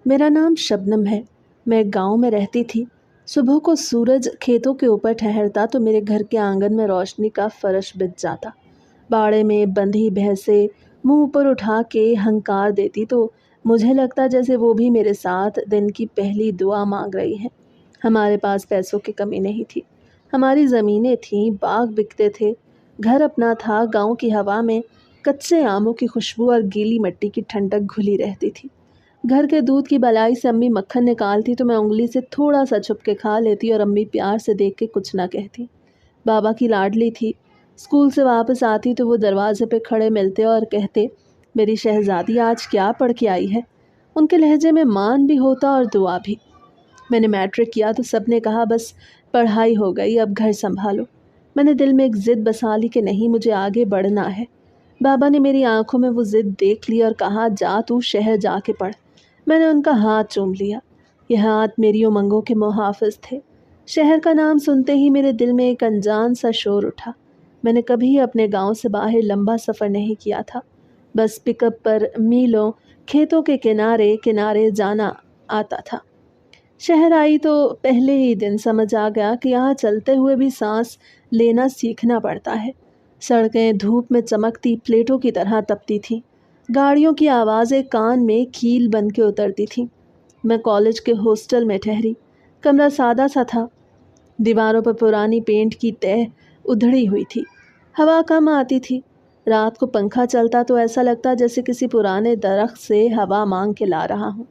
मेरा नाम शबनम है। मैं एक गांव में रहती थी। सुबह को सूरज खेतों के ऊपर ठहरता तो मेरे घर के आंगन में रोशनी का फर्श बिछ जाता। बाड़े में बंधी भैंसें मुंह ऊपर उठा के हंकार देती तो मुझे लगता जैसे वो भी मेरे साथ दिन की पहली दुआ मांग रही हैं। हमारे पास पैसों की कमी नहीं थी। हमारी ज़मीनें थीं, बाग बिकते थे, घर अपना था। गांव की हवा में कच्चे आमों की खुशबू और गीली मिट्टी की ठंडक घुली रहती थी। घर के दूध की बलाई से अम्मी मक्खन निकालती तो मैं उंगली से थोड़ा सा छुप के खा लेती और अम्मी प्यार से देख के कुछ ना कहती। बाबा की लाडली थी। स्कूल से वापस आती तो वो दरवाजे पे खड़े मिलते और कहते, मेरी शहजादी आज क्या पढ़ के आई है। उनके लहजे में मान भी होता और दुआ भी। मैंने मैट्रिक किया तो सबने कहा बस पढ़ाई हो गई, अब घर संभालो। मैंने दिल में एक ज़िद बसा ली कि नहीं, मुझे आगे बढ़ना है। बाबा ने मेरी आंखों में वो ज़िद देख ली और कहा, जा तू शहर जाके पढ़। मैंने उनका हाथ चूम लिया। यह हाथ मेरी उमंगों के मुहाफिज थे। शहर का नाम सुनते ही मेरे दिल में एक अनजान सा शोर उठा। मैंने कभी अपने गांव से बाहर लंबा सफ़र नहीं किया था। बस पिकअप पर मीलों खेतों के किनारे किनारे जाना आता था। शहर आई तो पहले ही दिन समझ आ गया कि यहाँ चलते हुए भी सांस लेना सीखना पड़ता है। सड़कें धूप में चमकती प्लेटों की तरह तपती थीं। गाड़ियों की आवाज़ें कान में कील बन के उतरती थीं। मैं कॉलेज के हॉस्टल में ठहरी। कमरा सादा सा था। दीवारों पर पुरानी पेंट की तह उधड़ी हुई थी। हवा कम आती थी। रात को पंखा चलता तो ऐसा लगता जैसे किसी पुराने दरख्त से हवा मांग के ला रहा हूँ।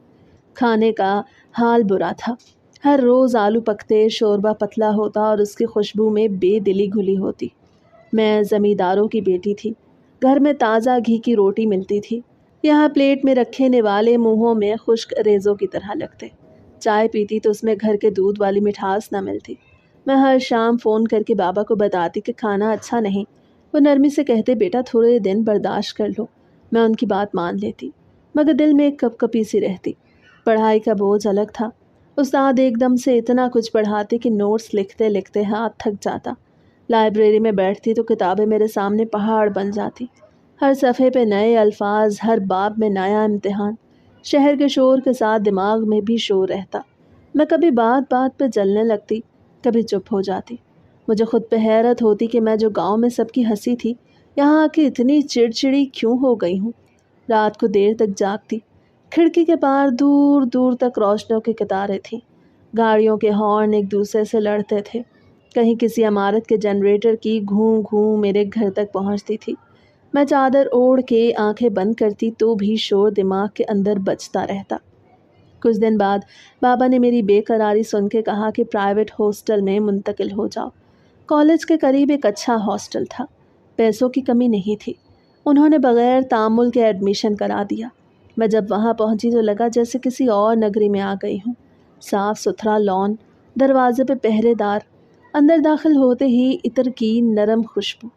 खाने का हाल बुरा था। हर रोज़ आलू पकते, शोरबा पतला होता और उसकी खुशबू में बेदिली घुली होती। मैं ज़मींदारों की बेटी थी। घर में ताज़ा घी की रोटी मिलती थी। यहाँ प्लेट में रखे वाले मुंहों में खुश्क रेज़ों की तरह लगते। चाय पीती तो उसमें घर के दूध वाली मिठास न मिलती। मैं हर शाम फ़ोन करके बाबा को बताती कि खाना अच्छा नहीं। वो नरमी से कहते, बेटा थोड़े दिन बर्दाश्त कर लो। मैं उनकी बात मान लेती, मगर दिल में एक कपकपी सी रहती। पढ़ाई का बोझ अलग था। उस्ताद एकदम से इतना कुछ पढ़ाते कि नोट्स लिखते लिखते हाथ थक जाता। लाइब्रेरी में बैठती तो किताबें मेरे सामने पहाड़ बन जाती। हर सफ़े पे नए अल्फाज, हर बाब में नया इम्तिहान। शहर के शोर के साथ दिमाग में भी शोर रहता। मैं कभी बात बात पे जलने लगती, कभी चुप हो जाती। मुझे खुद पे हैरत होती कि मैं जो गांव में सबकी हंसी थी, यहाँ आके इतनी चिड़चिड़ी क्यों हो गई हूँ। रात को देर तक जागती। खिड़की के पार दूर दूर तक रोशनियों की कतारें थीं। गाड़ियों के हॉर्न एक दूसरे से लड़ते थे। कहीं किसी इमारत के जनरेटर की घूं घूं मेरे घर तक पहुंचती थी। मैं चादर ओढ़ के आंखें बंद करती तो भी शोर दिमाग के अंदर बजता रहता। कुछ दिन बाद बाबा ने मेरी बेकरारी सुन के कहा कि प्राइवेट हॉस्टल में मुंतकिल हो जाओ। कॉलेज के करीब एक अच्छा हॉस्टल था। पैसों की कमी नहीं थी। उन्होंने बगैर तामुल के एडमिशन करा दिया। मैं जब वहाँ पहुँची तो लगा जैसे किसी और नगरी में आ गई हूँ। साफ़ सुथरा लॉन, दरवाजे पे पहरेदार, अंदर दाखिल होते ही इत्र की नरम खुशबू।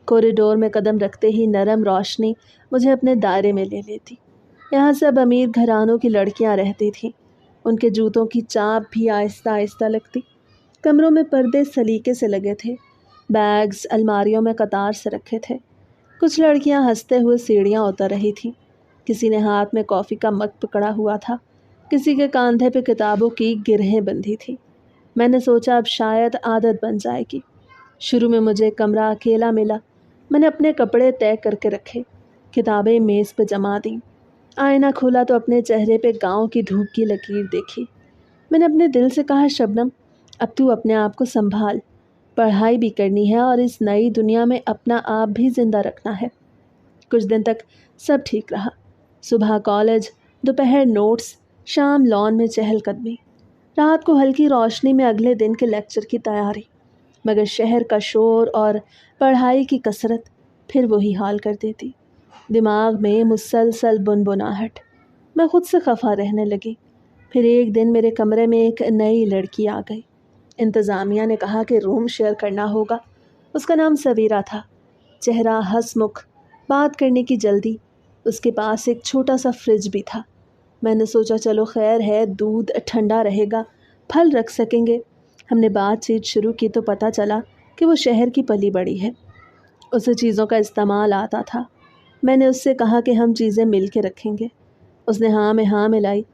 कॉरिडोर में कदम रखते ही नरम रोशनी मुझे अपने दायरे में ले लेती। यहाँ सब अमीर घरानों की लड़कियाँ रहती थीं। उनके जूतों की चाप भी आहिस्ता आहिस्ता लगती। कमरों में पर्दे सलीके से लगे थे। बैग्स अलमारियों में कतार से रखे थे। कुछ लड़कियां हंसते हुए सीढ़ियां उतर रही थीं। किसी ने हाथ में कॉफ़ी का मग पकड़ा हुआ था। किसी के कंधे पे किताबों की गिरहें बंधी थी। मैंने सोचा अब शायद आदत बन जाएगी। शुरू में मुझे कमरा अकेला मिला। मैंने अपने कपड़े तय करके रखे, किताबें मेज़ पे जमा दी। आईना खोला तो अपने चेहरे पे गांव की धूप की लकीर देखी। मैंने अपने दिल से कहा, शबनम अब तू अपने आप को संभाल। पढ़ाई भी करनी है और इस नई दुनिया में अपना आप भी जिंदा रखना है। कुछ दिन तक सब ठीक रहा। सुबह कॉलेज, दोपहर नोट्स, शाम लॉन में चहलकदमी, रात को हल्की रोशनी में अगले दिन के लेक्चर की तैयारी। मगर शहर का शोर और पढ़ाई की कसरत फिर वही हाल कर देती। दिमाग में मुसलसल बुनबुनाहट। मैं खुद से खफा रहने लगी। फिर एक दिन मेरे कमरे में एक नई लड़की आ गई। इंतज़ामिया ने कहा कि रूम शेयर करना होगा। उसका नाम सवीरा था। चेहरा हंसमुख, बात करने की जल्दी। उसके पास एक छोटा सा फ्रिज भी था। मैंने सोचा चलो खैर है, दूध ठंडा रहेगा, फल रख सकेंगे। हमने बातचीत शुरू की तो पता चला कि वो शहर की पली बड़ी है। उसे चीज़ों का इस्तेमाल आता था। मैंने उससे कहा कि हम चीज़ें मिल के रखेंगे। उसने हाँ में हाँ मिलाई।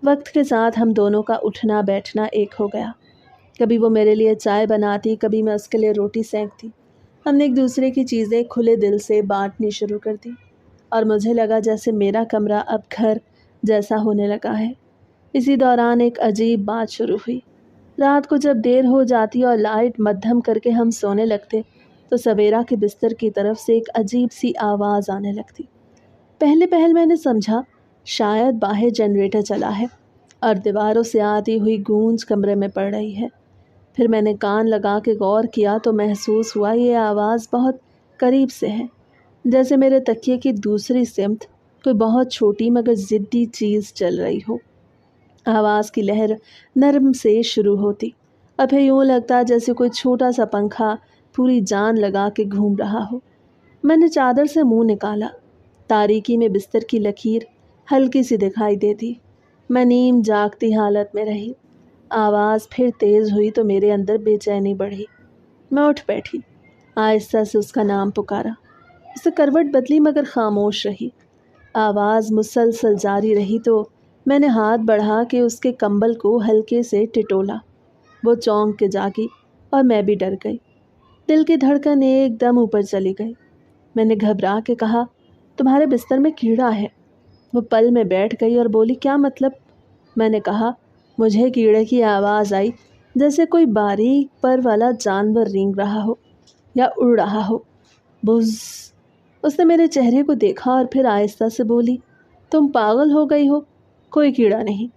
वक्त के साथ हम दोनों का उठना बैठना एक हो गया। कभी वो मेरे लिए चाय बनाती, कभी मैं उसके लिए रोटी सेंकती। हमने एक दूसरे की चीज़ें खुले दिल से बांटनी शुरू कर दी और मुझे लगा जैसे मेरा कमरा अब घर जैसा होने लगा है। इसी दौरान एक अजीब बात शुरू हुई। रात को जब देर हो जाती और लाइट मद्धम करके हम सोने लगते तो सवेरा के बिस्तर की तरफ से एक अजीब सी आवाज़ आने लगती। पहले पहल मैंने समझा शायद बाहर जनरेटर चला है और दीवारों से आती हुई गूंज कमरे में पड़ रही है। फिर मैंने कान लगा के गौर किया तो महसूस हुआ ये आवाज़ बहुत करीब से है, जैसे मेरे तकिए की दूसरी सिमत कोई बहुत छोटी मगर ज़िद्दी चीज़ चल रही हो। आवाज़ की लहर नरम से शुरू होती और फिर यूँ लगता जैसे कोई छोटा सा पंखा पूरी जान लगा के घूम रहा हो। मैंने चादर से मुंह निकाला। तारीकी में बिस्तर की लकीर हल्की सी दिखाई देती। मैं नीम जागती हालत में रही। आवाज़ फिर तेज़ हुई तो मेरे अंदर बेचैनी बढ़ी। मैं उठ बैठी, आहिस्ता से उसका नाम पुकारा। उससे करवट बदली मगर खामोश रही। आवाज़ मुसलसल जारी रही तो मैंने हाथ बढ़ा के उसके कंबल को हल्के से टिटोला। वो चौंक के जागी और मैं भी डर गई। दिल की धड़कन एकदम ऊपर चली गई। मैंने घबरा के कहा, तुम्हारे बिस्तर में कीड़ा है। वो पल में बैठ गई और बोली, क्या मतलब? मैंने कहा, मुझे कीड़े की आवाज़ आई जैसे कोई बारीक पर वाला जानवर रेंग रहा हो या उड़ रहा हो। बुज़। उसने मेरे चेहरे को देखा और फिर आहिस्ता से बोली, तुम पागल हो गई हो, कोई कीड़ा नहीं।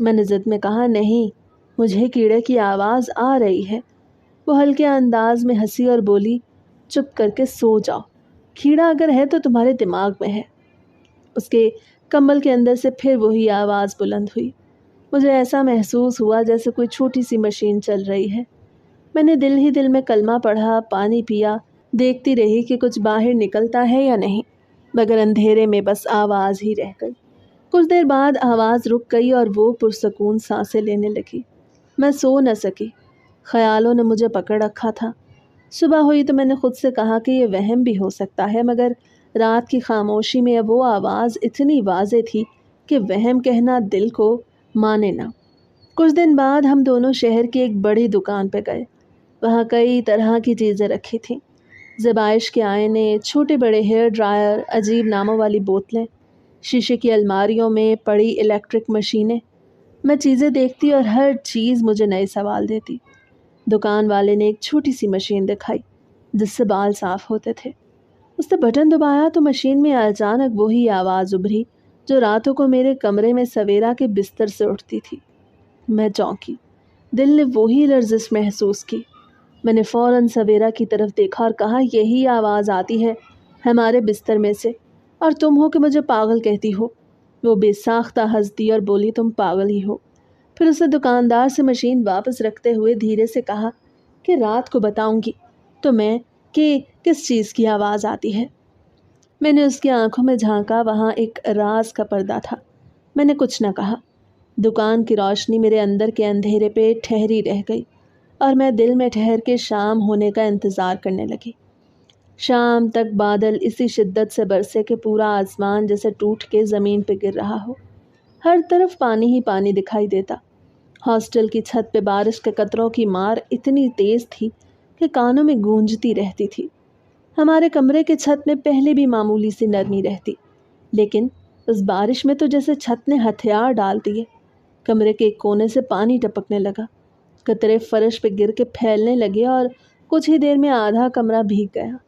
मैंने ज़िद में कहा, नहीं, मुझे कीड़े की आवाज़ आ रही है। वो हल्के अंदाज में हंसी और बोली, चुप करके सो जाओ, कीड़ा अगर है तो तुम्हारे दिमाग में है। उसके कंबल के अंदर से फिर वही आवाज़ बुलंद हुई। मुझे ऐसा महसूस हुआ जैसे कोई छोटी सी मशीन चल रही है। मैंने दिल ही दिल में कलमा पढ़ा, पानी पिया, देखती रही कि कुछ बाहर निकलता है या नहीं, मगर अंधेरे में बस आवाज़ ही रह गई। कुछ देर बाद आवाज़ रुक गई और वो पुरसकून सांसें लेने लगी। मैं सो न सकी, ख्यालों ने मुझे पकड़ रखा था। सुबह हुई तो मैंने खुद से कहा कि ये वहम भी हो सकता है, मगर रात की खामोशी में वो आवाज़ इतनी वाज़े थी कि वहम कहना दिल को माने ना। कुछ दिन बाद हम दोनों शहर की एक बड़ी दुकान पर गए। वहाँ कई तरह की चीज़ें रखी थीं, ज़ेबाइश के आईने, छोटे बड़े हेयर ड्रायर, अजीब नामों वाली बोतलें, शीशे की अलमारियों में पड़ी इलेक्ट्रिक मशीनें। मैं चीज़ें देखती और हर चीज़ मुझे नए सवाल देती। दुकान वाले ने एक छोटी सी मशीन दिखाई जिससे बाल साफ होते थे। उसने बटन दबाया तो मशीन में अचानक वही आवाज़ उभरी जो रातों को मेरे कमरे में सवेरा के बिस्तर से उठती थी। मैं चौंकी। दिल ने वही लर्जिश महसूस की। मैंने फ़ौरन सवेरा की तरफ देखा और कहा, यही आवाज़ आती है हमारे बिस्तर में से, और तुम हो कि मुझे पागल कहती हो। वो बेसाख्ता हंस दी और बोली, तुम पागल ही हो। फिर उसे दुकानदार से मशीन वापस रखते हुए धीरे से कहा कि रात को बताऊंगी तुम्हें कि किस चीज़ की आवाज़ आती है। मैंने उसकी आंखों में झांका। वहाँ एक राज का पर्दा था। मैंने कुछ न कहा। दुकान की रोशनी मेरे अंदर के अंधेरे पे ठहरी रह गई और मैं दिल में ठहर के शाम होने का इंतज़ार करने लगी। शाम तक बादल इसी शिद्दत से बरसे कि पूरा आसमान जैसे टूट के ज़मीन पे गिर रहा हो। हर तरफ पानी ही पानी दिखाई देता। हॉस्टल की छत पे बारिश के कतरों की मार इतनी तेज़ थी कि कानों में गूंजती रहती थी। हमारे कमरे के छत में पहले भी मामूली सी नरमी रहती, लेकिन उस बारिश में तो जैसे छत ने हथियार डाल दिए। कमरे के एक कोने से पानी टपकने लगा। कतरे फर्श पे गिर के फैलने लगे और कुछ ही देर में आधा कमरा भीग गया।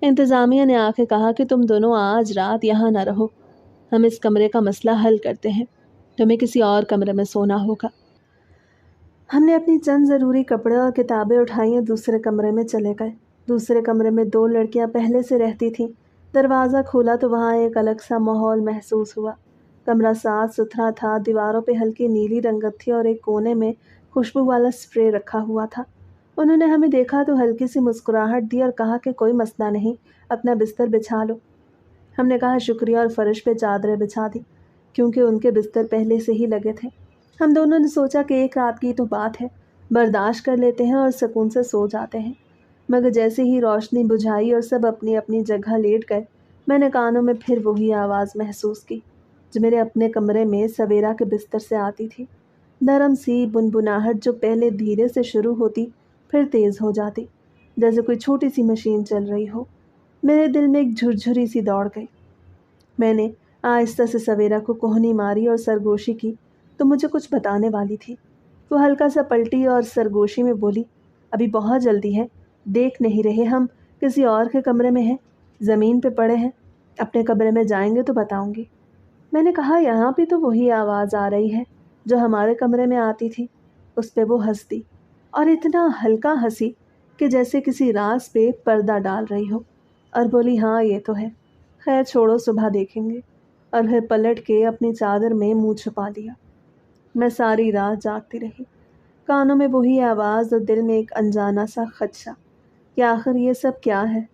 इंतज़ामिया ने आके कहा कि तुम दोनों आज रात यहाँ ना रहो, हम इस कमरे का मसला हल करते हैं, तुम्हें किसी और कमरे में सोना होगा। हमने अपनी चंद ज़रूरी कपड़े और किताबें उठाई और दूसरे कमरे में चले गए। दूसरे कमरे में 2 लड़कियां पहले से रहती थीं। दरवाज़ा खोला तो वहाँ एक अलग सा माहौल महसूस हुआ। कमरा साफ सुथरा था, दीवारों पे हल्की नीली रंगत थी और एक कोने में खुशबू वाला स्प्रे रखा हुआ था। उन्होंने हमें देखा तो हल्की सी मुस्कुराहट दी और कहा कि कोई मसला नहीं, अपना बिस्तर बिछा लो। हमने कहा शुक्रिया और फर्श पे चादरें बिछा दी, क्योंकि उनके बिस्तर पहले से ही लगे थे। हम दोनों ने सोचा कि एक रात की तो बात है, बर्दाश्त कर लेते हैं और सुकून से सो जाते हैं। मगर जैसे ही रोशनी बुझाई और सब अपनी अपनी जगह लेट गए, मैंने कानों में फिर वही आवाज़ महसूस की, जो मेरे अपने कमरे में सवेरा के बिस्तर से आती थी। नरम सी बुनबुनाहट जो पहले धीरे से शुरू होती फिर तेज़ हो जाती, जैसे कोई छोटी सी मशीन चल रही हो। मेरे दिल में एक झुरझुरी सी दौड़ गई। मैंने आहिस्ता से सवेरा को कोहनी मारी और सरगोशी की तो मुझे कुछ बताने वाली थी। वो हल्का सा पलटी और सरगोशी में बोली, अभी बहुत जल्दी है, देख नहीं रहे हम किसी और के कमरे में हैं, ज़मीन पे पड़े हैं, अपने कमरे में जाएंगे तो बताऊंगी। मैंने कहा, यहाँ भी तो वही आवाज़ आ रही है जो हमारे कमरे में आती थी। उस पे वो हंस दी, और इतना हल्का हंसी कि जैसे किसी राज पे पर्दा डाल रही हो, और बोली, हाँ ये तो है, खैर छोड़ो, सुबह देखेंगे। और फिर पलट के अपनी चादर में मुंह छुपा लिया। मैं सारी रात जागती रही, कानों में वही आवाज़ और दिल में एक अनजाना सा खदशा कि आखिर ये सब क्या है।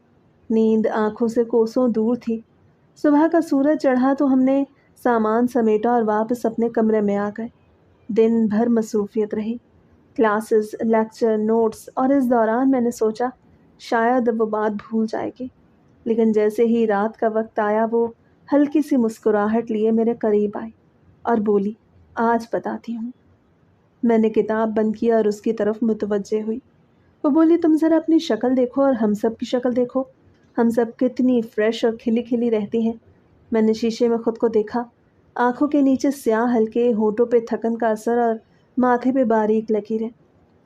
नींद आंखों से कोसों दूर थी। सुबह का सूरज चढ़ा तो हमने सामान समेटा और वापस अपने कमरे में आ गए। दिन भर मसरूफियत रही, क्लासेस, लेक्चर, नोट्स, और इस दौरान मैंने सोचा शायद अब वो बात भूल जाएगी। लेकिन जैसे ही रात का वक्त आया वो हल्की सी मुस्कुराहट लिए मेरे करीब आई और बोली, आज बताती हूँ। मैंने किताब बंद किया और उसकी तरफ मुतवज्जे हुई। वो बोली, तुम ज़रा अपनी शक्ल देखो और हम सब की शक्ल देखो, हम सब कितनी फ्रेश और खिली खिली रहती हैं। मैंने शीशे में खुद को देखा, आंखों के नीचे स्याह हल्के, होठों पे थकन का असर और माथे पे बारीक लकीरें,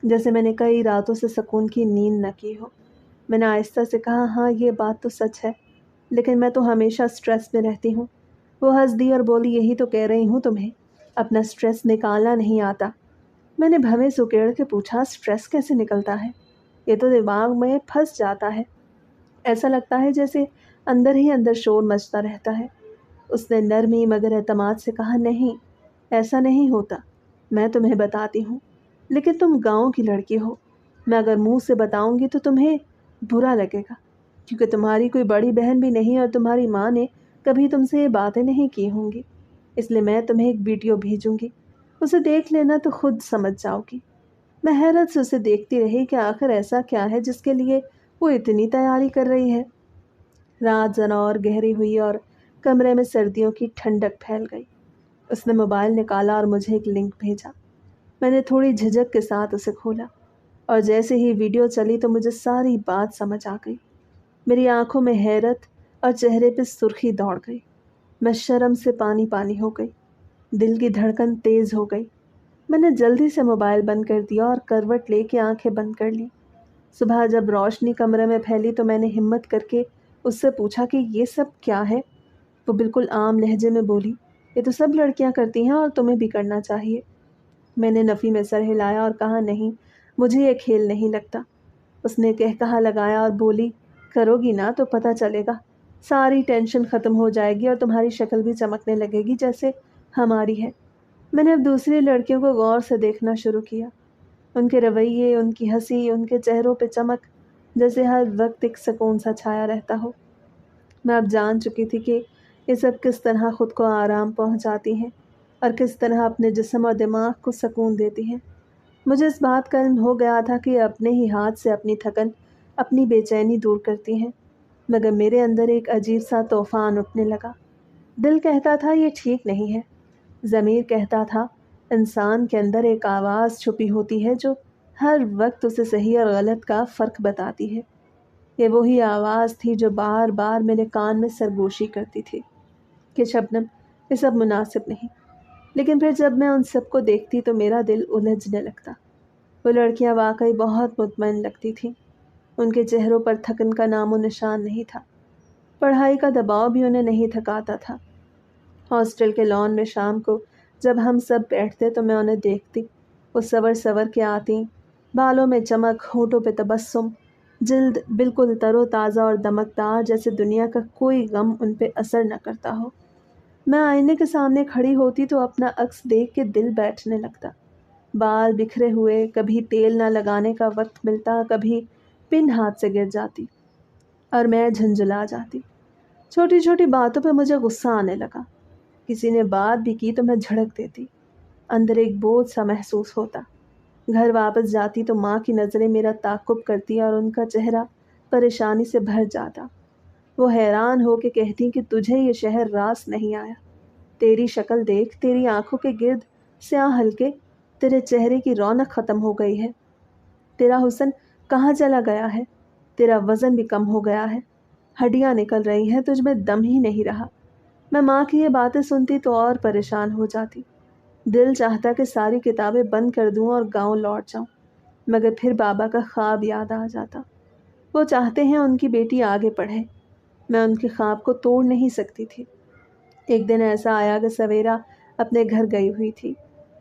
जैसे मैंने कई रातों से सुकून की नींद न की हो। मैंने आहिस्ता से कहा, हाँ ये बात तो सच है, लेकिन मैं तो हमेशा स्ट्रेस में रहती हूँ। वो हंस दी और बोली, यही तो कह रही हूँ तुम्हें, अपना स्ट्रेस निकालना नहीं आता। मैंने भवें से उकेड़ के पूछा, स्ट्रेस कैसे निकलता है? ये तो दिमाग में फंस जाता है, ऐसा लगता है जैसे अंदर ही अंदर शोर मचता रहता है। उसने नरमी मगर एतमाद से कहा, नहीं, ऐसा नहीं होता, मैं तुम्हें बताती हूँ। लेकिन तुम गांव की लड़की हो, मैं अगर मुंह से बताऊंगी तो तुम्हें बुरा लगेगा, क्योंकि तुम्हारी कोई बड़ी बहन भी नहीं और तुम्हारी माँ ने कभी तुमसे ये बातें नहीं की होंगी। इसलिए मैं तुम्हें एक वीडियो भेजूंगी, उसे देख लेना तो खुद समझ जाओगी। मैं हैरत से उसे देखती रही कि आखिर ऐसा क्या है जिसके लिए वो इतनी तैयारी कर रही है। रात ज़रा और गहरी हुई और कमरे में सर्दियों की ठंडक फैल गई। उसने मोबाइल निकाला और मुझे एक लिंक भेजा। मैंने थोड़ी झिझक के साथ उसे खोला, और जैसे ही वीडियो चली तो मुझे सारी बात समझ आ गई। मेरी आंखों में हैरत और चेहरे पे सुर्खी दौड़ गई। मैं शर्म से पानी पानी हो गई, दिल की धड़कन तेज़ हो गई। मैंने जल्दी से मोबाइल बंद कर दिया और करवट लेके आंखें बंद कर ली। सुबह जब रोशनी कमरे में फैली तो मैंने हिम्मत करके उससे पूछा कि ये सब क्या है। वो बिल्कुल आम लहजे में बोली, ये तो सब लड़कियां करती हैं और तुम्हें भी करना चाहिए। मैंने नफ़ी में सर हिलाया और कहा, नहीं, मुझे ये खेल नहीं लगता। उसने कहकहा लगाया और बोली, करोगी ना तो पता चलेगा, सारी टेंशन ख़त्म हो जाएगी और तुम्हारी शक्ल भी चमकने लगेगी जैसे हमारी है। मैंने अब दूसरी लड़कियों को गौर से देखना शुरू किया। उनके रवैये, उनकी हंसी, उनके चेहरों पे चमक, जैसे हर वक्त एक सुकून सा छाया रहता हो। मैं अब जान चुकी थी कि ये सब किस तरह खुद को आराम पहुंचाती हैं और किस तरह अपने जिस्म और दिमाग को सुकून देती हैं। मुझे इस बात का इल्म हो गया था कि अपने ही हाथ से अपनी थकन, अपनी बेचैनी दूर करती हैं। मगर मेरे अंदर एक अजीब सा तूफान उठने लगा। दिल कहता था ये ठीक नहीं है। ज़मीर कहता था इंसान के अंदर एक आवाज़ छुपी होती है जो हर वक्त उसे सही और गलत का फ़र्क बताती है। ये वही आवाज़ थी जो बार बार मेरे कान में सरगोशी करती थी कि शबनम, ये सब मुनासिब नहीं। लेकिन फिर जब मैं उन सबको देखती तो मेरा दिल उलझने लगता। वो लड़कियां वाकई बहुत मुतमईन लगती थीं। उनके चेहरों पर थकन का नामो निशान नहीं था। पढ़ाई का दबाव भी उन्हें नहीं थकाता था। हॉस्टल के लॉन में शाम को जब हम सब बैठते तो मैं उन्हें देखती। वो सवर सवर के आती, बालों में चमक, होठों पे तबस्सुम, जिल्द बिल्कुल तरोताज़ा और दमकदार, जैसे दुनिया का कोई गम उन पे असर न करता हो। मैं आईने के सामने खड़ी होती तो अपना अक्स देख के दिल बैठने लगता। बाल बिखरे हुए, कभी तेल ना लगाने का वक्त मिलता, कभी पिन हाथ से गिर जाती और मैं झंझला जाती। छोटी छोटी बातों पे मुझे गुस्सा आने लगा। किसी ने बात भी की तो मैं झड़क देती। अंदर एक बोझ सा महसूस होता। घर वापस जाती तो माँ की नज़रें मेरा ताक़ुब करती और उनका चेहरा परेशानी से भर जाता। वो हैरान हो के कहती कि तुझे ये शहर रास नहीं आया। تیری شکل دیکھ، تیری آنکھوں کے گرد سیاہ حلقے، تیرے چہرے کی رونق ختم ہو گئی ہے، تیرا حسن کہاں چلا گیا ہے، تیرا وزن بھی کم ہو گیا ہے، ہڈیاں نکل رہی ہیں، تجھ میں دم ہی نہیں رہا۔ میں ماں کی یہ باتیں سنتی تو اور پریشان ہو جاتی۔ دل چاہتا کہ ساری کتابیں بند کر دوں اور گاؤں لوٹ جاؤں، مگر پھر بابا کا خواب یاد آ جاتا۔ وہ چاہتے ہیں ان کی بیٹی آگے پڑھے، میں ان کے خواب کو توڑ نہیں سکتی تھی۔ ایک دن ایسا آیا کہ سویرا اپنے گھر گئی ہوئی تھی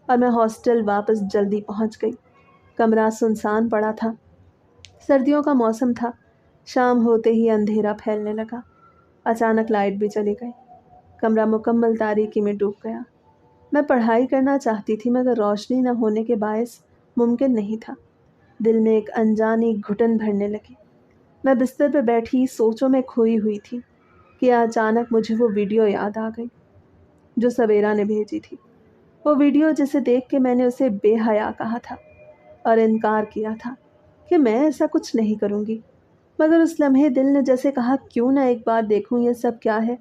اور میں ہاسٹل واپس جلدی پہنچ گئی۔ کمرہ سنسان پڑا تھا، سردیوں کا موسم تھا، شام ہوتے ہی اندھیرا پھیلنے لگا۔ اچانک لائٹ بھی چلی گئی، کمرہ مکمل تاریکی میں ڈوب گیا۔ میں پڑھائی کرنا چاہتی تھی مگر روشنی نہ ہونے کے باعث ممکن نہیں تھا۔ دل میں ایک انجانی گھٹن بھرنے لگی۔ میں بستر پہ بیٹھی سوچوں میں کھوئی ہوئی تھی کہ اچانک مجھے وہ ویڈیو یاد آ گئی جو سویرا نے بھیجی تھی۔ وہ ویڈیو جسے دیکھ کے میں نے اسے بے حیا کہا تھا اور انکار کیا تھا کہ میں ایسا کچھ نہیں کروں گی، مگر اس لمحے دل نے جیسے کہا کیوں نہ ایک بار دیکھوں یہ سب کیا ہے،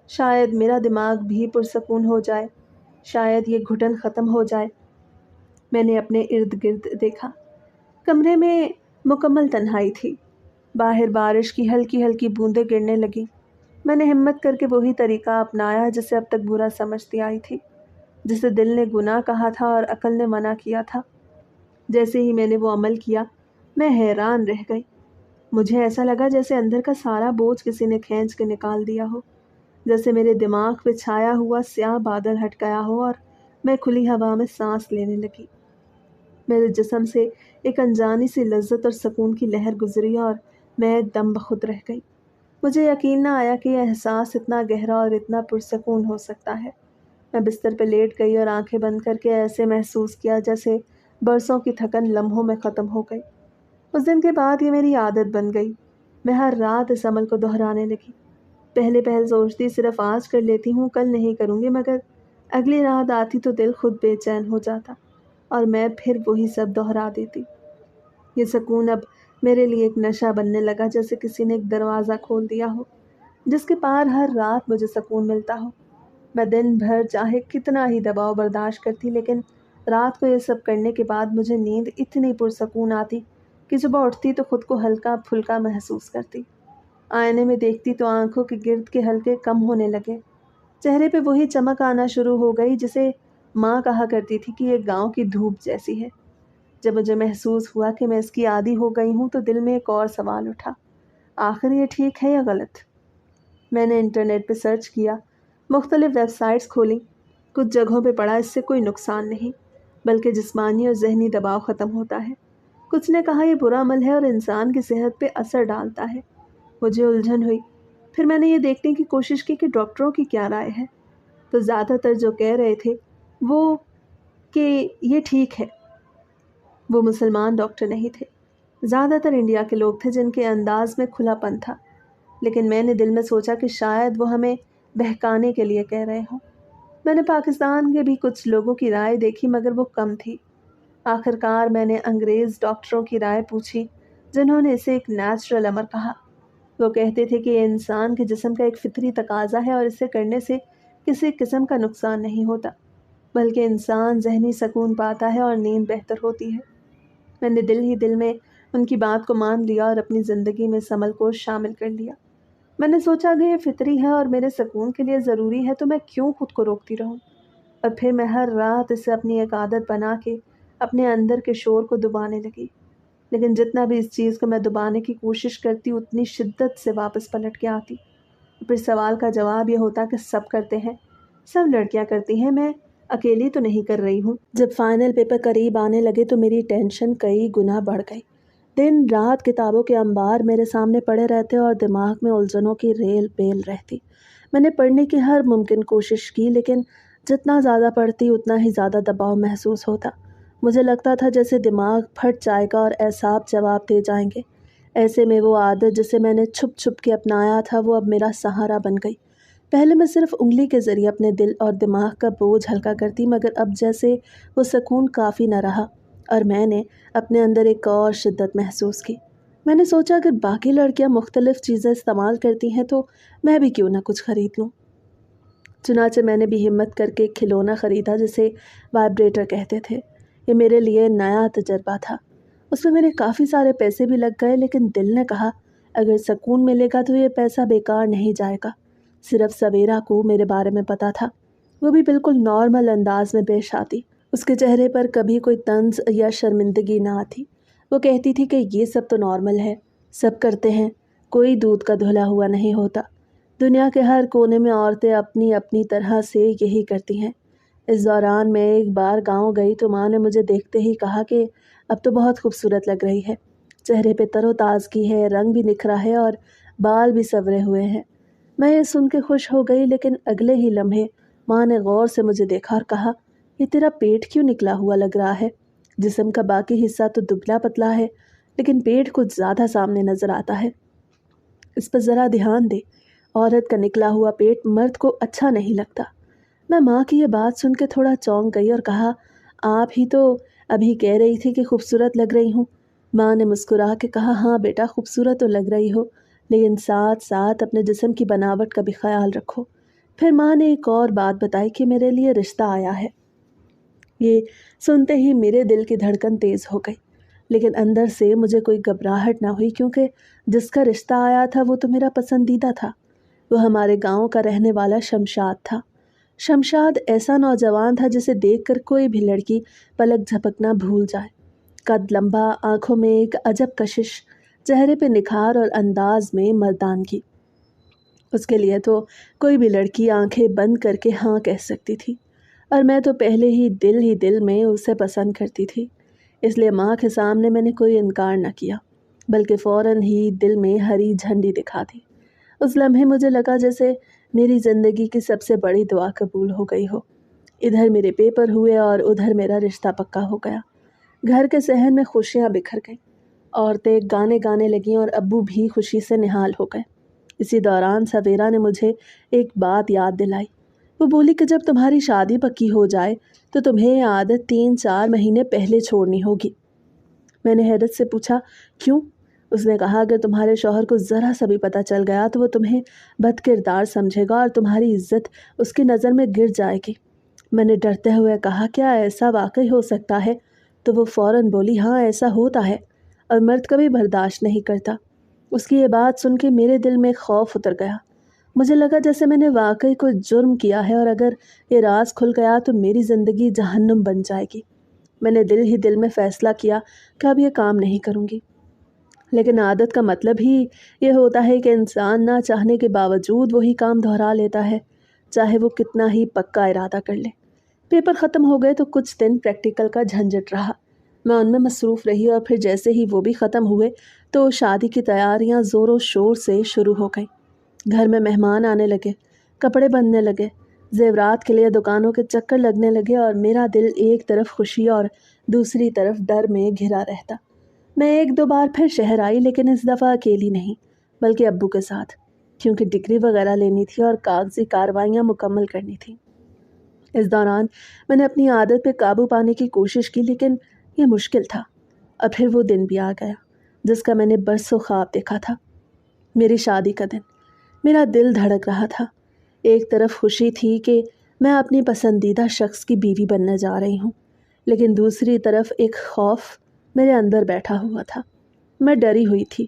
شاید میرا دماغ بھی پرسکون ہو جائے، شاید یہ گھٹن ختم ہو جائے۔ میں نے اپنے ارد گرد دیکھا، کمرے میں مکمل تنہائی تھی، باہر بارش کی ہلکی ہلکی بوندیں گرنے لگی۔ میں نے ہمت کر کے وہی طریقہ اپنایا جسے اب تک برا سمجھتی آئی تھی، جسے دل نے گناہ کہا تھا اور عقل نے منع کیا تھا۔ جیسے ہی میں نے وہ عمل کیا، میں حیران رہ گئی۔ مجھے ایسا لگا جیسے اندر کا سارا بوجھ کسی نے کھینچ کے نکال دیا ہو، جیسے میرے دماغ پہ چھایا ہوا سیاہ بادل ہٹ گیا ہو اور میں کھلی ہوا میں سانس لینے لگی۔ میرے جسم سے ایک انجانی سی لذت اور سکون کی لہر گزری اور میں دم بخود رہ گئی۔ مجھے یقین نہ آیا کہ یہ احساس اتنا گہرا اور اتنا پرسکون ہو سکتا ہے۔ میں بستر پہ لیٹ گئی اور آنکھیں بند کر کے ایسے محسوس کیا جیسے برسوں کی تھکن لمحوں میں ختم ہو گئی۔ اس دن کے بعد یہ میری عادت بن گئی، میں ہر رات اس عمل کو دہرانے لگی۔ پہلے سوچتی صرف آج کر لیتی ہوں، کل نہیں کروں گی، مگر اگلی رات آتی تو دل خود بے چین ہو جاتا اور میں پھر وہی سب دہرا دیتی۔ یہ سکون اب میرے لیے ایک نشہ بننے لگا، جیسے کسی نے ایک دروازہ کھول دیا ہو جس کے پار ہر رات مجھے سکون ملتا ہو۔ میں دن بھر چاہے کتنا ہی دباؤ برداشت کرتی، لیکن رات کو یہ سب کرنے کے بعد مجھے نیند اتنی پرسکون آتی کہ صبح اٹھتی تو خود کو ہلکا پھلکا محسوس کرتی۔ آئینے میں دیکھتی تو آنکھوں کے گرد کے حلقے کم ہونے لگے، چہرے پہ وہی چمک آنا شروع ہو گئی جسے ماں کہا کرتی تھی کہ یہ گاؤں کی دھوپ جیسی ہے۔ جب مجھے محسوس ہوا کہ میں اس کی عادی ہو گئی ہوں تو دل میں ایک اور سوال اٹھا، آخر یہ ٹھیک ہے یا غلط؟ میں نے انٹرنیٹ پہ سرچ کیا، مختلف ویب سائٹس کھولیں، کچھ جگہوں پہ پڑھا اس سے کوئی نقصان نہیں بلکہ جسمانی اور ذہنی دباؤ ختم ہوتا ہے۔ کچھ نے کہا یہ برا عمل ہے اور انسان کی صحت پہ اثر ڈالتا ہے۔ مجھے الجھن ہوئی، پھر میں نے یہ دیکھنے کی کوشش کی کہ ڈاکٹروں کی کیا رائے ہے، تو زیادہ تر جو کہہ رہے تھے وہ کہ یہ ٹھیک ہے۔ وہ مسلمان ڈاکٹر نہیں تھے، زیادہ تر انڈیا کے لوگ تھے جن کے انداز میں کھلا پن تھا، لیکن میں نے دل میں سوچا کہ شاید وہ ہمیں بہکانے کے لیے کہہ رہے ہوں۔ میں نے پاکستان کے بھی کچھ لوگوں کی رائے دیکھی مگر وہ کم تھی۔ آخرکار میں نے انگریز ڈاکٹروں کی رائے پوچھی جنہوں نے اسے ایک نیچرل امر کہا۔ وہ کہتے تھے کہ یہ انسان کے جسم کا ایک فطری تقاضا ہے اور اسے کرنے سے کسی قسم کا نقصان نہیں ہوتا بلکہ انسان ذہنی سکون پاتا ہے اور نیند بہتر ہوتی ہے۔ میں نے دل ہی دل میں ان کی بات کو مان لیا اور اپنی زندگی میں اس عمل کو شامل کر لیا۔ میں نے سوچا کہ یہ فطری ہے اور میرے سکون کے لیے ضروری ہے تو میں کیوں خود کو روکتی رہوں؟ اور پھر میں ہر رات اسے اپنی ایک عادت بنا کے اپنے اندر کے شور کو دبانے لگی، لیکن جتنا بھی اس چیز کو میں دبانے کی کوشش کرتی اتنی شدت سے واپس پلٹ کے آتی۔ پھر سوال کا جواب یہ ہوتا کہ سب کرتے ہیں، سب لڑکیاں کرتی ہیں، میں اکیلی تو نہیں کر رہی ہوں۔ جب فائنل پیپر قریب آنے لگے تو میری ٹینشن کئی گنا بڑھ گئی۔ دن رات کتابوں کے انبار میرے سامنے پڑے رہتے اور دماغ میں الجھنوں کی ریل پیل رہتی۔ میں نے پڑھنے کی ہر ممکن کوشش کی لیکن جتنا زیادہ پڑھتی اتنا ہی زیادہ دباؤ محسوس ہوتا۔ مجھے لگتا تھا جیسے دماغ پھٹ جائے گا اور اعصاب جواب دے جائیں گے۔ ایسے میں وہ عادت جسے میں نے چھپ چھپ کے اپنایا تھا وہ اب میرا سہارا بن گئی۔ پہلے میں صرف انگلی کے ذریعے اپنے دل اور دماغ کا بوجھ ہلکا کرتی مگر اب جیسے وہ سکون کافی نہ رہا اور میں نے اپنے اندر ایک اور شدت محسوس کی۔ میں نے سوچا اگر باقی لڑکیاں مختلف چیزیں استعمال کرتی ہیں تو میں بھی کیوں نہ کچھ خرید لوں۔ चुनाचे मैंने भी हिम्मत करके एक खिलौना ख़रीदा जिसे वाइब्रेटर कहते थे। ये मेरे लिए नया तजर्बा था। उसमें मेरे काफ़ी सारे पैसे भी लग गए, लेकिन दिल ने कहा अगर सुकून मिलेगा तो ये पैसा बेकार नहीं जाएगा। सिर्फ सवेरा को मेरे बारे में पता था। वो भी बिल्कुल नॉर्मल अंदाज में पेश आती। उसके चेहरे पर कभी कोई तंज या शर्मिंदगी ना आती। वो कहती थी कि ये सब तो नॉर्मल है, सब करते हैं, कोई दूध का धुला हुआ नहीं होता। दुनिया के हर कोने में औरतें अपनी अपनी तरह से यही करती हैं। इस दौरान मैं एक बार गांव गई तो माँ ने मुझे देखते ही कहा कि अब तो बहुत खूबसूरत लग रही है। चेहरे पे तरोताज़गी है, रंग भी निखरा है और बाल भी संवरे हुए हैं। मैं ये सुन के खुश हो गई, लेकिन अगले ही लम्हे माँ ने गौर से मुझे देखा और कहा, ये तेरा पेट क्यों निकला हुआ लग रहा है? जिस्म का बाकी हिस्सा तो दुबला पतला है, लेकिन पेट कुछ ज़्यादा सामने नज़र आता है। इस पर ज़रा ध्यान दे। औरत का निकला हुआ पेट मर्द को अच्छा नहीं लगता। मैं माँ की ये बात सुन के थोड़ा चौंक गई और कहा, आप ही तो अभी कह रही थी कि खूबसूरत लग रही हूँ। माँ ने मुस्कुरा के कहा, हाँ बेटा, खूबसूरत तो लग रही हो, लेकिन साथ साथ अपने जिस्म की बनावट का भी ख्याल रखो। फिर माँ ने एक और बात बताई कि मेरे लिए रिश्ता आया है। ये सुनते ही मेरे दिल की धड़कन तेज़ हो गई, लेकिन अंदर से मुझे कोई घबराहट ना हुई, क्योंकि जिसका रिश्ता आया था वो तो मेरा पसंदीदा था। वो हमारे गांव का रहने वाला शमशाद था। शमशाद ऐसा नौजवान था जिसे देखकर कोई भी लड़की पलक झपकना भूल जाए। कद लंबा, आंखों में एक अजब कशिश, चेहरे पे निखार और अंदाज में मर्दानगी। उसके लिए तो कोई भी लड़की आंखें बंद करके हाँ कह सकती थी, और मैं तो पहले ही दिल में उसे पसंद करती थी। इसलिए माँ के सामने मैंने कोई इनकार न किया, बल्कि फ़ौरन ही दिल में हरी झंडी दिखा दी। उस लम्हे मुझे लगा जैसे मेरी ज़िंदगी की सबसे बड़ी दुआ कबूल हो गई हो। इधर मेरे पेपर हुए और उधर मेरा रिश्ता पक्का हो गया। घर के सहन में खुशियाँ बिखर गईं। औरतें गाने गाने लगीं और अब्बू भी खुशी से निहाल हो गए। इसी दौरान सवेरा ने मुझे एक बात याद दिलाई। वो बोली कि जब तुम्हारी शादी पक्की हो जाए तो तुम्हें ये आदत 3-4 महीने पहले छोड़नी होगी। मैंने हैरत से पूछा, क्यों? उसने कहा, अगर तुम्हारे शौहर को ज़रा सा भी पता चल गया तो वो तुम्हें बदकिरदार समझेगा और तुम्हारी इज्जत उसकी नज़र में गिर जाएगी। मैंने डरते हुए कहा, क्या ऐसा वाकई हो सकता है? तो वो फ़ौरन बोली, हाँ ऐसा होता है, और मर्द कभी बर्दाश्त नहीं करता। उसकी ये बात सुन के मेरे दिल में खौफ उतर गया। मुझे लगा जैसे मैंने वाकई कोई जुर्म किया है, और अगर ये राज खुल गया तो मेरी ज़िंदगी जहन्नुम बन जाएगी। मैंने दिल ही दिल में फ़ैसला किया कि अब ये काम नहीं करूँगी। लेकिन आदत का मतलब ही ये होता है कि इंसान ना चाहने के बावजूद वही काम दोहरा लेता है, चाहे वो कितना ही पक्का इरादा कर ले। पेपर ख़त्म हो गए तो कुछ दिन प्रैक्टिकल का झंझट रहा। मैं उनमें मसरूफ़ रही, और फिर जैसे ही वो भी ख़त्म हुए तो शादी की तैयारियां ज़ोरों शोर से शुरू हो गईं। घर में मेहमान आने लगे, कपड़े बनने लगे, जेवरात के लिए दुकानों के चक्कर लगने लगे, और मेरा दिल एक तरफ खुशी और दूसरी तरफ डर में घिरा रहता। मैं 1-2 बार फिर शहर आई, लेकिन इस दफ़ा अकेली नहीं, बल्कि अब्बू के साथ, क्योंकि डिग्री वगैरह लेनी थी और कागजी कार्रवाइयाँ मुकम्मल करनी थी। इस दौरान मैंने अपनी आदत पे काबू पाने की कोशिश की, लेकिन ये मुश्किल था। और फिर वो दिन भी आ गया जिसका मैंने बरसों ख्वाब देखा था। मेरी शादी का दिन। मेरा दिल धड़क रहा था। एक तरफ खुशी थी कि मैं अपनी पसंदीदा शख्स की बीवी बनने जा रही हूँ, लेकिन दूसरी तरफ एक खौफ मेरे अंदर बैठा हुआ था। मैं डरी हुई थी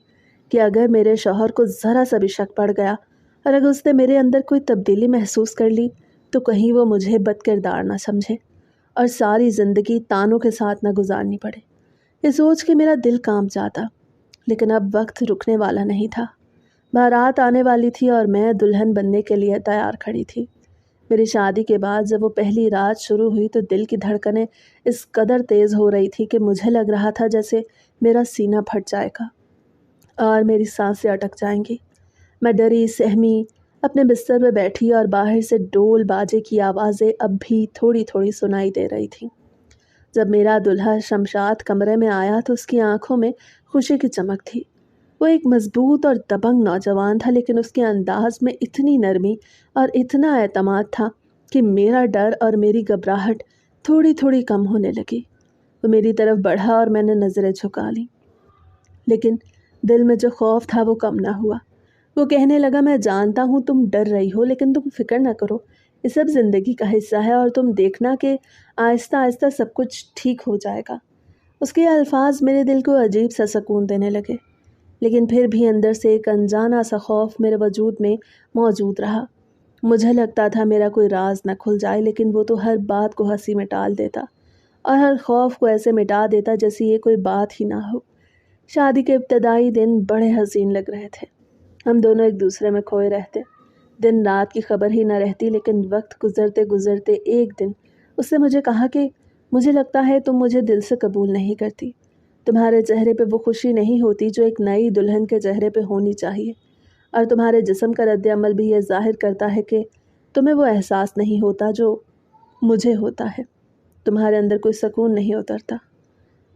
कि अगर मेरे शौहर को ज़रा सा भी शक पड़ गया, और अगर उसने मेरे अंदर कोई तब्दीली महसूस कर ली, तो कहीं वो मुझे बदकिरदार ना समझे और सारी ज़िंदगी तानों के साथ ना गुजारनी पड़े। ये सोच के मेरा दिल कांप जाता। लेकिन अब वक्त रुकने वाला नहीं था। बारात आने वाली थी और मैं दुल्हन बनने के लिए तैयार खड़ी थी। मेरी शादी के बाद जब वो पहली रात शुरू हुई तो दिल की धड़कनें इस कदर तेज़ हो रही थी कि मुझे लग रहा था जैसे मेरा सीना फट जाएगा और मेरी सांसें अटक जाएंगी। मैं डरी सहमी अपने बिस्तर पर बैठी, और बाहर से डोल बाजे की आवाज़ें अब भी थोड़ी थोड़ी सुनाई दे रही थीं। जब मेरा दूल्हा शमशाद कमरे में आया तो उसकी आंखों में खुशी की चमक थी। वो एक मजबूत और दबंग नौजवान था, लेकिन उसके अंदाज में इतनी नरमी और इतना एतमाद था कि मेरा डर और मेरी घबराहट थोड़ी थोड़ी कम होने लगी। वो मेरी तरफ बढ़ा और मैंने नज़रें झुका लीं, लेकिन दिल में जो खौफ था वो कम ना हुआ। वो कहने लगा, मैं जानता हूँ तुम डर रही हो, लेकिन तुम फिक्र न करो, یہ سب زندگی کا حصہ ہے اور تم دیکھنا کہ آہستہ آہستہ سب کچھ ٹھیک ہو جائے گا۔ اس کے یہ الفاظ میرے دل کو عجیب سا سکون دینے لگے، لیکن پھر بھی اندر سے ایک انجانا سا خوف میرے وجود میں موجود رہا۔ مجھے لگتا تھا میرا کوئی راز نہ کھل جائے، لیکن وہ تو ہر بات کو ہنسی میں ٹال دیتا اور ہر خوف کو ایسے مٹا دیتا جیسے یہ کوئی بات ہی نہ ہو۔ شادی کے ابتدائی دن بڑے حزین لگ رہے تھے۔ ہم دونوں ایک دوسرے میں کھوئے رہتے، دن رات کی خبر ہی نہ رہتی، لیکن وقت گزرتے گزرتے ایک دن اس نے مجھے کہا کہ مجھے لگتا ہے تم مجھے دل سے قبول نہیں کرتی۔ تمہارے چہرے پہ وہ خوشی نہیں ہوتی جو ایک نئی دلہن کے چہرے پہ ہونی چاہیے، اور تمہارے جسم کا رد عمل بھی یہ ظاہر کرتا ہے کہ تمہیں وہ احساس نہیں ہوتا جو مجھے ہوتا ہے۔ تمہارے اندر کوئی سکون نہیں اترتا۔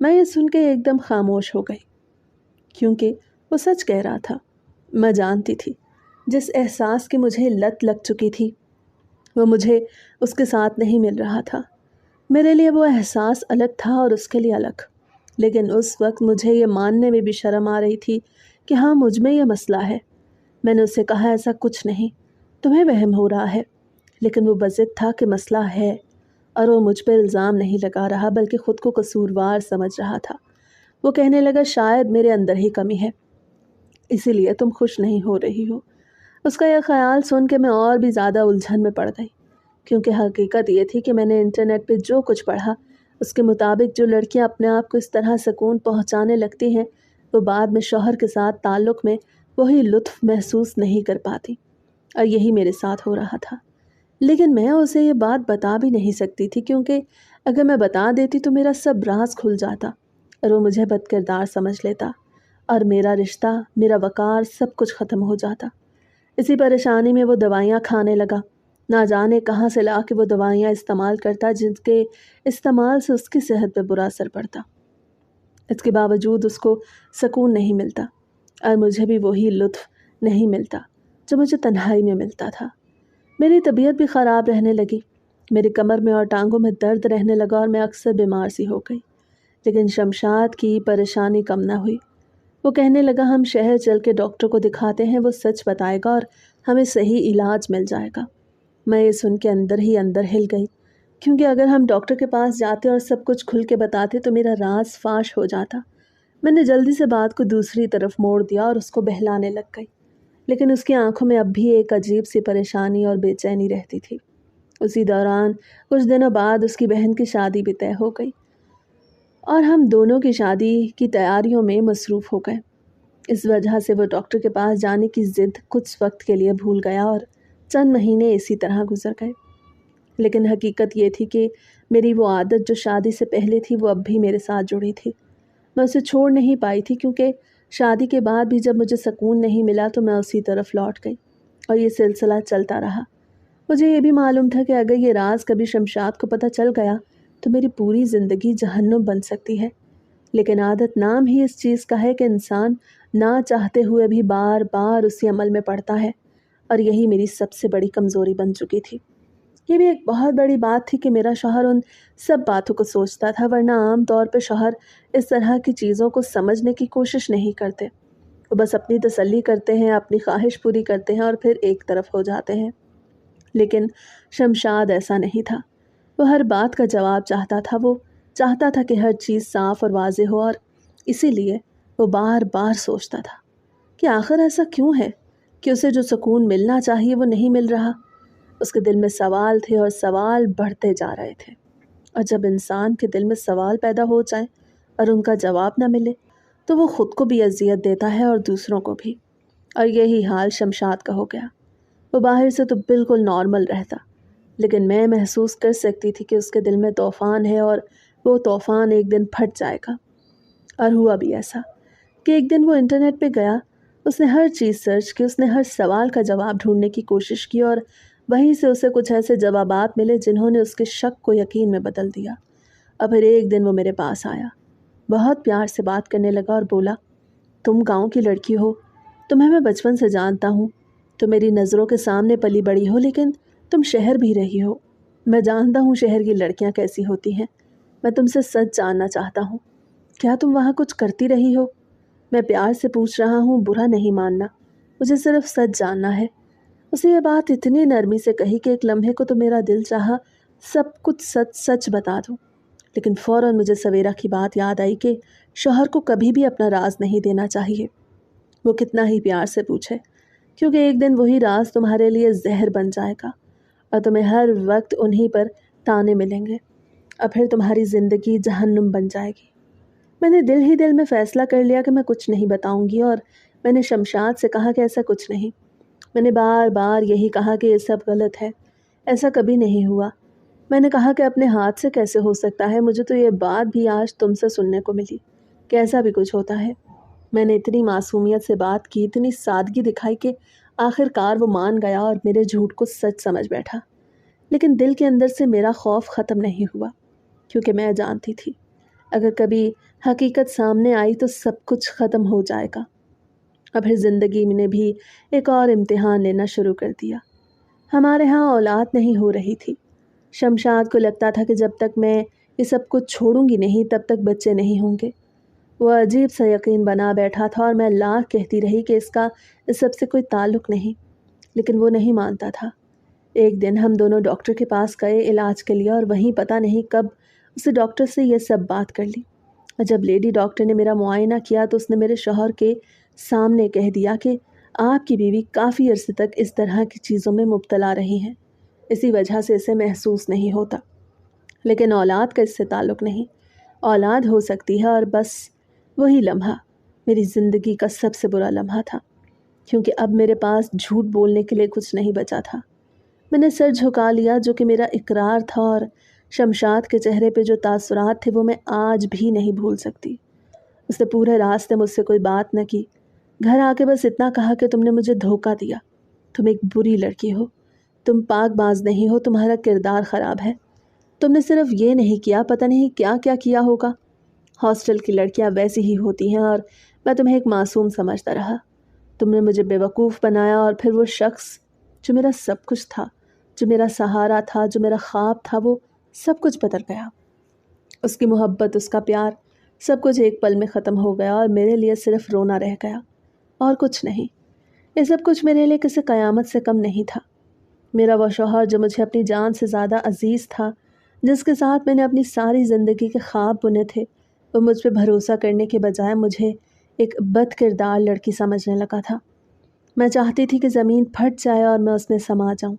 میں یہ سن کے ایک دم خاموش ہو گئی، کیونکہ وہ سچ کہہ رہا تھا۔ میں جانتی تھی جس احساس کی مجھے لت لگ چکی تھی وہ مجھے اس کے ساتھ نہیں مل رہا تھا۔ میرے لیے وہ احساس الگ تھا اور اس کے لیے الگ، لیکن اس وقت مجھے یہ ماننے میں بھی شرم آ رہی تھی کہ ہاں مجھ میں یہ مسئلہ ہے۔ میں نے اس سے کہا ایسا کچھ نہیں، تمہیں وہم ہو رہا ہے، لیکن وہ بضد تھا کہ مسئلہ ہے، اور وہ مجھ پہ الزام نہیں لگا رہا بلکہ خود کو قصوروار سمجھ رہا تھا۔ وہ کہنے لگا شاید میرے اندر ہی کمی ہے، اسی لیے تم خوش نہیں ہو رہی ہو۔ اس کا یہ خیال سن کے میں اور بھی زیادہ الجھن میں پڑ گئی، کیونکہ حقیقت یہ تھی کہ میں نے انٹرنیٹ پہ جو کچھ پڑھا اس کے مطابق جو لڑکیاں اپنے آپ کو اس طرح سکون پہنچانے لگتی ہیں وہ بعد میں شوہر کے ساتھ تعلق میں وہی لطف محسوس نہیں کر پاتی، اور یہی میرے ساتھ ہو رہا تھا۔ لیکن میں اسے یہ بات بتا بھی نہیں سکتی تھی، کیونکہ اگر میں بتا دیتی تو میرا سب راز کھل جاتا اور وہ مجھے بد کردار سمجھ لیتا، اور میرا رشتہ، میرا وقار، سب کچھ ختم ہو جاتا۔ اسی پریشانی میں وہ دوائیاں کھانے لگا، نہ جانے کہاں سے لا کے وہ دوائیاں استعمال کرتا جن کے استعمال سے اس کی صحت پہ برا اثر پڑتا۔ اس کے باوجود اس کو سکون نہیں ملتا، اور مجھے بھی وہی لطف نہیں ملتا جو مجھے تنہائی میں ملتا تھا۔ میری طبیعت بھی خراب رہنے لگی، میری کمر میں اور ٹانگوں میں درد رہنے لگا اور میں اکثر بیمار سی ہو گئی، لیکن شمشاد کی پریشانی کم نہ ہوئی۔ وہ کہنے لگا ہم شہر چل کے ڈاکٹر کو دکھاتے ہیں، وہ سچ بتائے گا اور ہمیں صحیح علاج مل جائے گا۔ میں یہ سن کے اندر ہی اندر ہل گئی، کیونکہ اگر ہم ڈاکٹر کے پاس جاتے اور سب کچھ کھل کے بتاتے تو میرا راز فاش ہو جاتا۔ میں نے جلدی سے بات کو دوسری طرف موڑ دیا اور اس کو بہلانے لگ گئی، لیکن اس کی آنکھوں میں اب بھی ایک عجیب سی پریشانی اور بے چینی رہتی تھی۔ اسی دوران کچھ دنوں بعد اس کی بہن کی شادی بھی طے ہو گئی، اور ہم دونوں کی شادی کی تیاریوں میں مصروف ہو گئے۔ اس وجہ سے وہ ڈاکٹر کے پاس جانے کی ضد کچھ وقت کے لیے بھول گیا اور چند مہینے اسی طرح گزر گئے۔ لیکن حقیقت یہ تھی کہ میری وہ عادت جو شادی سے پہلے تھی وہ اب بھی میرے ساتھ جڑی تھی۔ میں اسے چھوڑ نہیں پائی تھی، کیونکہ شادی کے بعد بھی جب مجھے سکون نہیں ملا تو میں اسی طرف لوٹ گئی، اور یہ سلسلہ چلتا رہا۔ مجھے یہ بھی معلوم تھا کہ اگر یہ راز کبھی شمشاد کو پتہ چل گیا تو میری پوری زندگی جہنم بن سکتی ہے، لیکن عادت نام ہی اس چیز کا ہے کہ انسان نہ چاہتے ہوئے بھی بار بار اسی عمل میں پڑتا ہے، اور یہی میری سب سے بڑی کمزوری بن چکی تھی۔ یہ بھی ایک بہت بڑی بات تھی کہ میرا شوہر ان سب باتوں کو سوچتا تھا، ورنہ عام طور پہ شوہر اس طرح کی چیزوں کو سمجھنے کی کوشش نہیں کرتے، وہ بس اپنی تسلی کرتے ہیں، اپنی خواہش پوری کرتے ہیں اور پھر ایک طرف ہو جاتے ہیں۔ لیکن شمشاد ایسا نہیں تھا، وہ ہر بات کا جواب چاہتا تھا، وہ چاہتا تھا کہ ہر چیز صاف اور واضح ہو، اور اسی لیے وہ بار بار سوچتا تھا کہ آخر ایسا کیوں ہے کہ اسے جو سکون ملنا چاہیے وہ نہیں مل رہا۔ اس کے دل میں سوال تھے اور سوال بڑھتے جا رہے تھے، اور جب انسان کے دل میں سوال پیدا ہو جائیں اور ان کا جواب نہ ملے تو وہ خود کو بھی اذیت دیتا ہے اور دوسروں کو بھی، اور یہی حال شمشاد کا ہو گیا۔ وہ باہر سے تو بالکل نارمل رہتا، لیکن میں محسوس کر سکتی تھی کہ اس کے دل میں طوفان ہے، اور وہ طوفان ایک دن پھٹ جائے گا۔ اور ہوا بھی ایسا کہ ایک دن وہ انٹرنیٹ پہ گیا، اس نے ہر چیز سرچ کی، اس نے ہر سوال کا جواب ڈھونڈنے کی کوشش کی، اور وہیں سے اسے کچھ ایسے جوابات ملے جنہوں نے اس کے شک کو یقین میں بدل دیا۔ اور پھر ایک دن وہ میرے پاس آیا، بہت پیار سے بات کرنے لگا اور بولا تم گاؤں کی لڑکی ہو، تمہیں میں بچپن سے جانتا ہوں، تم میری نظروں کے سامنے پلی بڑی ہو، لیکن تم شہر بھی رہی ہو، میں جانتا ہوں شہر کی لڑکیاں کیسی ہوتی ہیں، میں تم سے سچ جاننا چاہتا ہوں، کیا تم وہاں کچھ کرتی رہی ہو؟ میں پیار سے پوچھ رہا ہوں، برا نہیں ماننا، مجھے صرف سچ جاننا ہے۔ اسے یہ بات اتنی نرمی سے کہی کہ ایک لمحے کو تو میرا دل چاہا سب کچھ سچ سچ بتا دوں، لیکن فوراً مجھے سویرا کی بات یاد آئی کہ شوہر کو کبھی بھی اپنا راز نہیں دینا چاہیے، وہ کتنا ہی پیار سے پوچھے، کیونکہ ایک دن وہی راز تمہارے لیے زہر بن جائے گا اور تمہیں ہر وقت انہی پر تانے ملیں گے اور پھر تمہاری زندگی جہنم بن جائے گی۔ میں نے دل ہی دل میں فیصلہ کر لیا کہ میں کچھ نہیں بتاؤں گی، اور میں نے شمشاد سے کہا کہ ایسا کچھ نہیں۔ میں نے بار بار یہی کہا کہ یہ سب غلط ہے، ایسا کبھی نہیں ہوا۔ میں نے کہا کہ اپنے ہاتھ سے کیسے ہو سکتا ہے، مجھے تو یہ بات بھی آج تم سے سننے کو ملی کہ ایسا بھی کچھ ہوتا ہے۔ میں نے اتنی معصومیت سے بات کی، اتنی سادگی دکھائی کہ آخر کار وہ مان گیا اور میرے جھوٹ کو سچ سمجھ بیٹھا، لیکن دل کے اندر سے میرا خوف ختم نہیں ہوا، کیونکہ میں جانتی تھی اگر کبھی حقیقت سامنے آئی تو سب کچھ ختم ہو جائے گا۔ اور پھر زندگی نے بھی ایک اور امتحان لینا شروع کر دیا۔ ہمارے ہاں اولاد نہیں ہو رہی تھی۔ شمشاد کو لگتا تھا کہ جب تک میں یہ سب کچھ چھوڑوں گی نہیں تب تک بچے نہیں ہوں گے۔ وہ عجیب سا یقین بنا بیٹھا تھا اور میں لاکھ کہتی رہی کہ اس کا اس سب سے کوئی تعلق نہیں، لیکن وہ نہیں مانتا تھا۔ ایک دن ہم دونوں ڈاکٹر کے پاس گئے علاج کے لیے، اور وہیں پتہ نہیں کب اسے ڈاکٹر سے یہ سب بات کر لی۔ اور جب لیڈی ڈاکٹر نے میرا معائنہ کیا تو اس نے میرے شوہر کے سامنے کہہ دیا کہ آپ کی بیوی کافی عرصے تک اس طرح کی چیزوں میں مبتلا رہی ہیں، اسی وجہ سے اسے محسوس نہیں ہوتا، لیکن اولاد کا اس سے تعلق نہیں۔ اولاد ہو سکتی ہے، اور بس وہی لمحہ میری زندگی کا سب سے برا لمحہ تھا، کیونکہ اب میرے پاس جھوٹ بولنے کے لیے کچھ نہیں بچا تھا۔ میں نے سر جھکا لیا جو کہ میرا اقرار تھا، اور شمشاد کے چہرے پہ جو تاثرات تھے وہ میں آج بھی نہیں بھول سکتی۔ اس نے پورے راستے مجھ سے کوئی بات نہ کی، گھر آ کے بس اتنا کہا کہ تم نے مجھے دھوکہ دیا، تم ایک بری لڑکی ہو، تم پاک باز نہیں ہو، تمہارا کردار خراب ہے، تم نے صرف یہ نہیں کیا، پتہ نہیں کیا کیا کیا ہوگا۔ ہاسٹل کی لڑکیاں ویسی ہی ہوتی ہیں، اور میں تمہیں ایک معصوم سمجھتا رہا۔ تم نے مجھے بیوقوف بنایا، اور پھر وہ شخص جو میرا سب کچھ تھا، جو میرا سہارا تھا، جو میرا خواب تھا، وہ سب کچھ بدل گیا۔ اس کی محبت، اس کا پیار، سب کچھ ایک پل میں ختم ہو گیا، اور میرے لیے صرف رونا رہ گیا اور کچھ نہیں۔ یہ سب کچھ میرے لیے کسی قیامت سے کم نہیں تھا۔ میرا وہ شوہر جو مجھے اپنی جان سے زیادہ عزیز تھا، جس کے ساتھ میں نے اپنی ساری زندگی کے خواب بنے تھے، وہ مجھ پہ بھروسہ کرنے کے بجائے مجھے ایک بد کردار لڑکی سمجھنے لگا تھا۔ میں چاہتی تھی کہ زمین پھٹ جائے اور میں اس میں سما جاؤں۔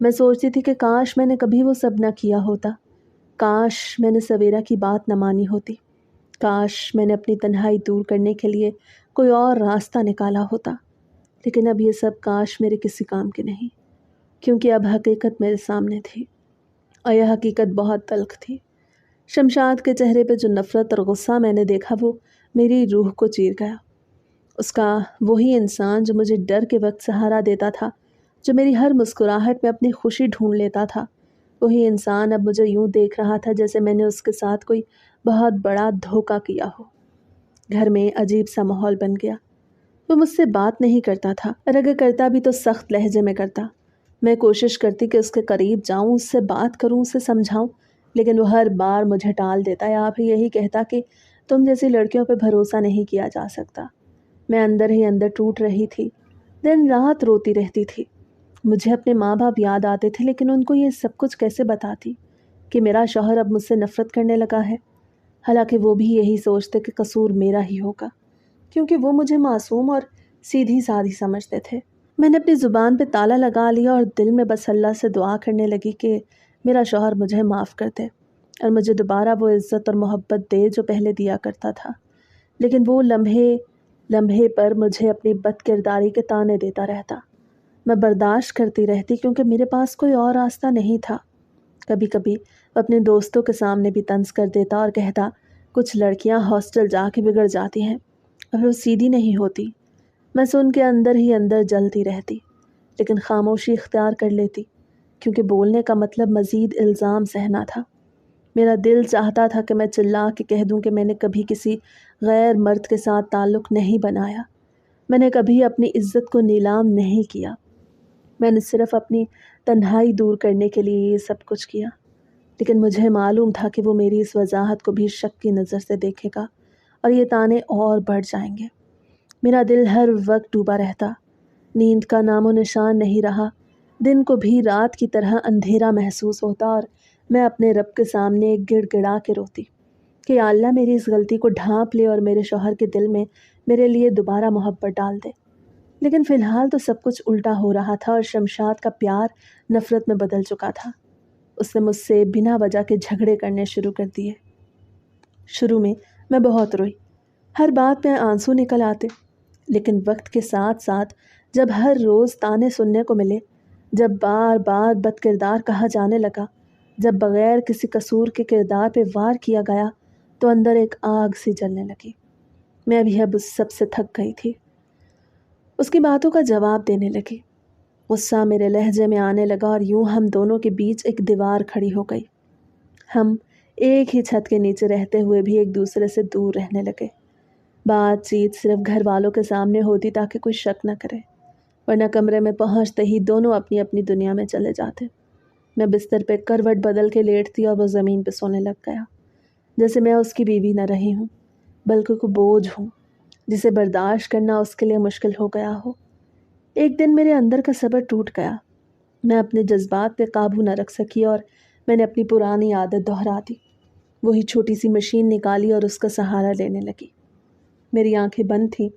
میں سوچتی تھی کہ کاش میں نے کبھی وہ سب نہ کیا ہوتا، کاش میں نے سویرا کی بات نہ مانی ہوتی، کاش میں نے اپنی تنہائی دور کرنے کے لیے کوئی اور راستہ نکالا ہوتا، لیکن اب یہ سب کاش میرے کسی کام کے نہیں، کیونکہ اب حقیقت میرے سامنے تھی، اور یہ حقیقت بہت تلخ تھی۔ شمشاد کے چہرے پہ جو نفرت اور غصہ میں نے دیکھا وہ میری روح کو چیر گیا۔ اس کا وہی انسان جو مجھے ڈر کے وقت سہارا دیتا تھا، جو میری ہر مسکراہٹ میں اپنی خوشی ڈھونڈ لیتا تھا، وہی انسان اب مجھے یوں دیکھ رہا تھا جیسے میں نے اس کے ساتھ کوئی بہت بڑا دھوکہ کیا ہو۔ گھر میں عجیب سا ماحول بن گیا۔ وہ مجھ سے بات نہیں کرتا تھا، اور اگر کرتا بھی تو سخت لہجے میں کرتا۔ میں کوشش کرتی کہ اس کے قریب جاؤں، اس سے بات کروں، اسے سمجھاؤں، لیکن وہ ہر بار مجھے ٹال دیتا یا پھر یہی کہتا کہ تم جیسی لڑکیوں پہ بھروسہ نہیں کیا جا سکتا۔ میں اندر ہی اندر ٹوٹ رہی تھی، دن رات روتی رہتی تھی۔ مجھے اپنے ماں باپ یاد آتے تھے، لیکن ان کو یہ سب کچھ کیسے بتاتی کہ میرا شوہر اب مجھ سے نفرت کرنے لگا ہے، حالانکہ وہ بھی یہی سوچتے کہ قصور میرا ہی ہوگا، کیونکہ وہ مجھے معصوم اور سیدھی سادھی سمجھتے تھے۔ میں نے اپنی زبان پہ تالا لگا لیا اور دل میں بس اللہ سے دعا کرنے لگی کہ میرا شوہر مجھے معاف کر دے اور مجھے دوبارہ وہ عزت اور محبت دے جو پہلے دیا کرتا تھا، لیکن وہ لمحے پر مجھے اپنی بد کرداری کے تانے دیتا رہتا۔ میں برداشت کرتی رہتی کیونکہ میرے پاس کوئی اور راستہ نہیں تھا۔ کبھی کبھی اپنے دوستوں کے سامنے بھی طنز کر دیتا اور کہتا کچھ لڑکیاں ہاسٹل جا کے بگڑ جاتی ہیں اور وہ سیدھی نہیں ہوتی۔ میں سن کے اندر ہی اندر جلتی رہتی، لیکن خاموشی اختیار کر لیتی، کیونکہ بولنے کا مطلب مزید الزام سہنا تھا۔ میرا دل چاہتا تھا کہ میں چلا کے کہہ دوں کہ میں نے کبھی کسی غیر مرد کے ساتھ تعلق نہیں بنایا، میں نے کبھی اپنی عزت کو نیلام نہیں کیا، میں نے صرف اپنی تنہائی دور کرنے کے لیے یہ سب کچھ کیا۔ لیکن مجھے معلوم تھا کہ وہ میری اس وضاحت کو بھی شک کی نظر سے دیکھے گا اور یہ تانے اور بڑھ جائیں گے۔ میرا دل ہر وقت ڈوبا رہتا، नींद का नामो निशान नहीं रहा। दिन को भी रात की तरह अंधेरा महसूस होता और मैं अपने रब के सामने गिड़गिड़ा के रोती कि या अल्लाह मेरी इस गलती को ढांप ले और मेरे शौहर के दिल में मेरे लिए दोबारा मोहब्बत डाल दे। लेकिन फ़िलहाल तो सब कुछ उल्टा हो रहा था और शमशाद का प्यार नफ़रत में बदल चुका था। उसने मुझसे बिना वजह के झगड़े करने शुरू कर दिए। शुरू में मैं बहुत रोई, हर बात में आंसू निकल आते, लेकिन वक्त के साथ साथ जब हर रोज़ ताने सुनने को मिले, जब बार बार बदकिरदार कहा जाने लगा, जब बग़ैर किसी कसूर के किरदार पे वार किया गया, तो अंदर एक आग सी जलने लगी। मैं भी अब उस सब से थक गई थी। उसकी बातों का जवाब देने लगी। गुस्सा मेरे लहजे में आने लगा और यूं हम दोनों के बीच एक दीवार खड़ी हो गई। हम एक ही छत के नीचे रहते हुए भी एक दूसरे से दूर रहने लगे। बातचीत सिर्फ घर वालों के सामने होती ताकि कोई शक न करे, वरना कमरे में पहुंचते ही दोनों अपनी अपनी दुनिया में चले जाते। मैं बिस्तर पे करवट बदल के लेटती और वो ज़मीन पे सोने लग गया, जैसे मैं उसकी बीवी न रही हूँ बल्कि कोई बोझ हूँ जिसे बर्दाश्त करना उसके लिए मुश्किल हो गया हो। एक दिन मेरे अंदर का सब्र टूट गया। मैं अपने जज्बात पे काबू न रख सकी और मैंने अपनी पुरानी आदत दोहरा दी। वही छोटी सी मशीन निकाली और उसका सहारा लेने लगी। मेरी आंखें बंद थीं,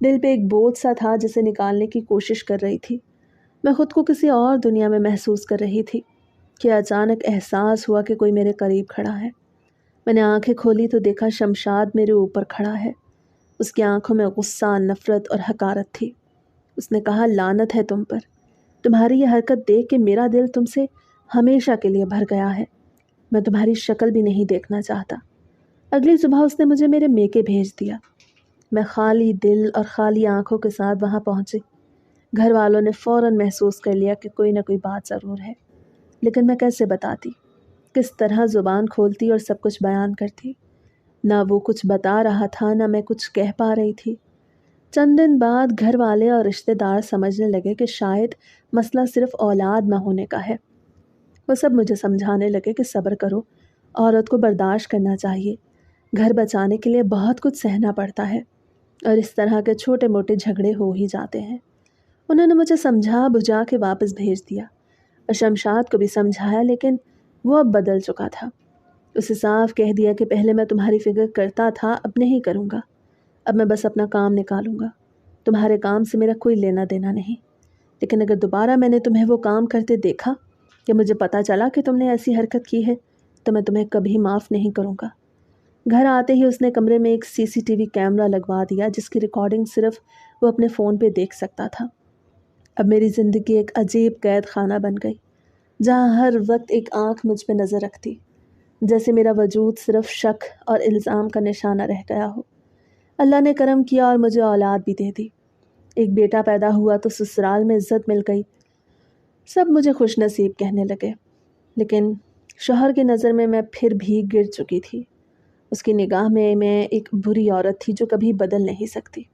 दिल पे एक बोझ सा था जिसे निकालने की कोशिश कर रही थी। मैं खुद को किसी और दुनिया में महसूस कर रही थी कि अचानक एहसास हुआ कि कोई मेरे करीब खड़ा है। मैंने आंखें खोली तो देखा शमशाद मेरे ऊपर खड़ा है। उसकी आंखों में गुस्सा, नफरत और हकारत थी। उसने कहा, लानत है तुम पर। तुम्हारी यह हरकत देख के मेरा दिल तुमसे हमेशा के लिए भर गया है। मैं तुम्हारी शक्ल भी नहीं देखना चाहता। अगली सुबह उसने मुझे मेरे मेके भेज दिया। मैं खाली दिल और खाली आंखों के साथ वहाँ पहुँची। घर वालों ने फ़ौरन महसूस कर लिया कि कोई ना कोई बात ज़रूर है, लेकिन मैं कैसे बताती, किस तरह ज़ुबान खोलती और सब कुछ बयान करती। ना वो कुछ बता रहा था, ना मैं कुछ कह पा रही थी। चंद दिन बाद घर वाले और रिश्तेदार समझने लगे कि शायद मसला सिर्फ औलाद ना होने का है। वो सब मुझे समझाने लगे कि सब्र करो, औरत को बर्दाश्त करना चाहिए, घर बचाने के लिए बहुत कुछ सहना पड़ता है और इस तरह के छोटे मोटे झगड़े हो ही जाते हैं। उन्होंने मुझे समझा बुझा के वापस भेज दिया और शमशाद को भी समझाया, लेकिन वो अब बदल चुका था। उसे साफ कह दिया कि पहले मैं तुम्हारी फिक्र करता था, अब नहीं करूँगा। अब मैं बस अपना काम निकालूंगा, तुम्हारे काम से मेरा कोई लेना देना नहीं। लेकिन अगर दोबारा मैंने तुम्हें वो काम करते देखा कि मुझे पता चला कि तुमने ऐसी हरकत की है, तो मैं तुम्हें कभी माफ़ नहीं करूँगा। घर आते ही उसने कमरे में एक सीसीटीवी कैमरा लगवा दिया जिसकी रिकॉर्डिंग सिर्फ वो अपने फ़ोन पे देख सकता था। अब मेरी ज़िंदगी एक अजीब कैद खाना बन गई, जहाँ हर वक्त एक आँख मुझ पे नज़र रखती, जैसे मेरा वजूद सिर्फ शक और इल्ज़ाम का निशाना रह गया हो। अल्लाह ने करम किया और मुझे औलाद भी दे दी। एक बेटा पैदा हुआ तो ससुराल में इज्जत मिल गई। सब मुझे खुश नसीब कहने लगे, लेकिन शौहर की नज़र में मैं फिर भी गिर चुकी थी। उसकी निगाह में मैं एक बुरी औरत थी जो कभी बदल नहीं सकती।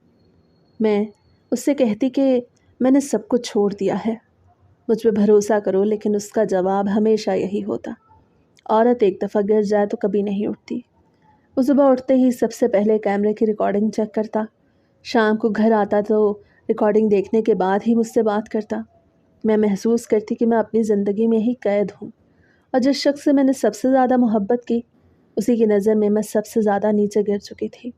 मैं उससे कहती कि मैंने सब कुछ छोड़ दिया है, मुझ पे भरोसा करो, लेकिन उसका जवाब हमेशा यही होता, औरत एक दफ़ा गिर जाए तो कभी नहीं उठती। वो सुबह उठते ही सबसे पहले कैमरे की रिकॉर्डिंग चेक करता, शाम को घर आता तो रिकॉर्डिंग देखने के बाद ही मुझसे बात करता। मैं महसूस करती कि मैं अपनी ज़िंदगी में ही कैद हूँ और जिस शख्स से मैंने सबसे ज़्यादा मोहब्बत की, उसी की नज़र में मैं सबसे ज़्यादा नीचे गिर चुकी थी।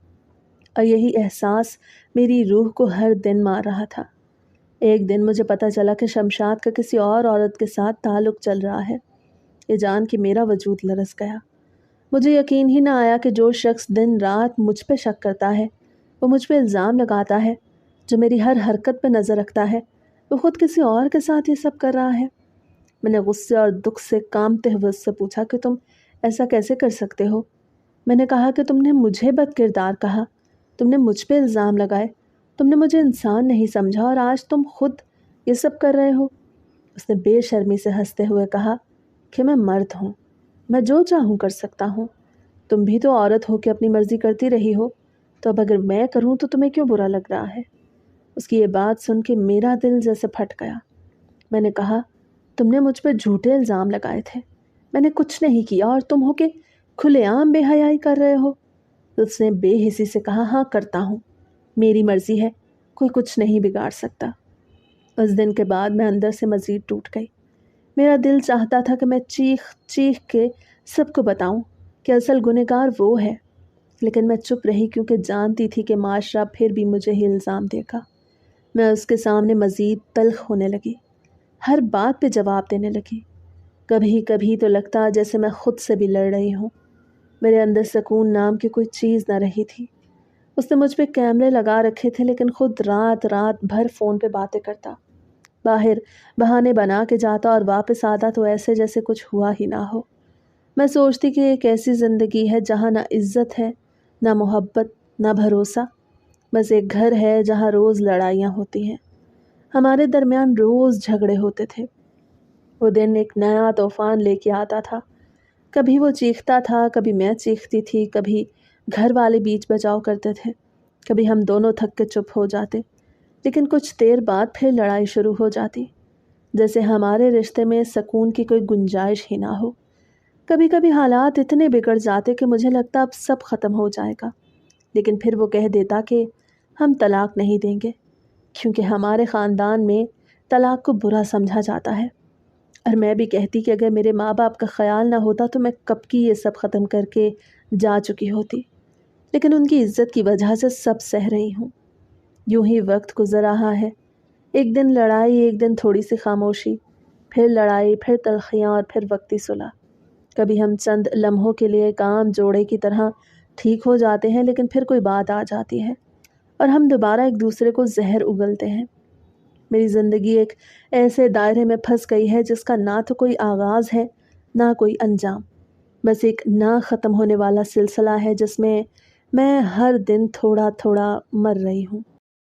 और यही एहसास मेरी रूह को हर दिन मार रहा था। एक दिन मुझे पता चला कि शमशाद का किसी और औरत के साथ ताल्लुक़ चल रहा है। ये जान के मेरा वजूद लरज़ गया। मुझे यकीन ही ना आया कि जो शख्स दिन रात मुझ पे शक करता है, वो मुझ पे इल्ज़ाम लगाता है, जो मेरी हर हरकत पे नज़र रखता है, वो ख़ुद किसी और के साथ ये सब कर रहा है। मैंने गुस्से और दुख से कांपते हुए उससे पूछा कि तुम ऐसा कैसे कर सकते हो? मैंने कहा कि तुमने मुझे बदकिरदार कहा, तुमने मुझ पे इल्ज़ाम लगाए, तुमने मुझे इंसान नहीं समझा और आज तुम खुद ये सब कर रहे हो। उसने बेशर्मी से हंसते हुए कहा कि मैं मर्द हूँ, मैं जो चाहूँ कर सकता हूँ। तुम भी तो औरत हो के अपनी मर्ज़ी करती रही हो, तो अब अगर मैं करूँ तो तुम्हें क्यों बुरा लग रहा है? उसकी ये बात सुन के मेरा दिल जैसे फट गया। मैंने कहा, तुमने मुझ पर झूठे इल्ज़ाम लगाए थे, मैंने कुछ नहीं किया और तुम हो के खुलेआम बेहयाई कर रहे हो। उसने बेहिसी से कहा, हाँ करता हूँ, मेरी मर्ज़ी है, कोई कुछ नहीं बिगाड़ सकता। उस दिन के बाद मैं अंदर से मज़ीद टूट गई। मेरा दिल चाहता था कि मैं चीख चीख के सबको बताऊं कि असल गुनहगार वो है, लेकिन मैं चुप रही क्योंकि जानती थी कि माशरा फिर भी मुझे ही इल्ज़ाम देगा। मैं उसके सामने मज़ीद तल्ख़ होने लगी, हर बात पे जवाब देने लगी। कभी कभी तो लगता जैसे मैं खुद से भी लड़ रही हूँ। मेरे अंदर सुकून नाम की कोई चीज़ न रही थी। उसने मुझ पे कैमरे लगा रखे थे, लेकिन खुद रात रात भर फ़ोन पे बातें करता, बाहर बहाने बना के जाता और वापस आता तो ऐसे जैसे कुछ हुआ ही ना हो। मैं सोचती कि एक ऐसी ज़िंदगी है जहाँ ना इज़्ज़त है, ना मोहब्बत, ना भरोसा, बस एक घर है जहाँ रोज़ लड़ाइयाँ होती हैं। हमारे दरमियान रोज़ झगड़े होते थे। वो दिन एक नया तूफ़ान लेके आता था। कभी वो चीखता था, कभी मैं चीखती थी, कभी घर वाले बीच बचाव करते थे, कभी हम दोनों थक के चुप हो जाते, लेकिन कुछ देर बाद फिर लड़ाई शुरू हो जाती, जैसे हमारे रिश्ते में सुकून की कोई गुंजाइश ही ना हो। कभी कभी हालात इतने बिगड़ जाते कि मुझे लगता अब सब ख़त्म हो जाएगा, लेकिन फिर वो कह देता कि हम तलाक नहीं देंगे, क्योंकि हमारे ख़ानदान में तलाक को बुरा समझा जाता है। और मैं भी कहती कि अगर मेरे माँ बाप का ख़याल ना होता तो मैं कब की ये सब ख़त्म करके जा चुकी होती, लेकिन उनकी इज़्ज़त की वजह से सब सह रही हूँ। यूं ही वक्त गुजर रहा है, एक दिन लड़ाई, एक दिन थोड़ी सी खामोशी, फिर लड़ाई, फिर तलखियाँ और फिर वक्ती सुलह। कभी हम चंद लम्हों के लिए काम जोड़े की तरह ठीक हो जाते हैं, लेकिन फिर कोई बात आ जाती है और हम दोबारा एक दूसरे को जहर उगलते हैं। मेरी ज़िंदगी एक ऐसे दायरे में फंस गई है जिसका ना तो कोई आगाज़ है, ना कोई अंजाम, बस एक ना ख़त्म होने वाला सिलसिला है जिसमें मैं हर दिन थोड़ा थोड़ा मर रही हूँ।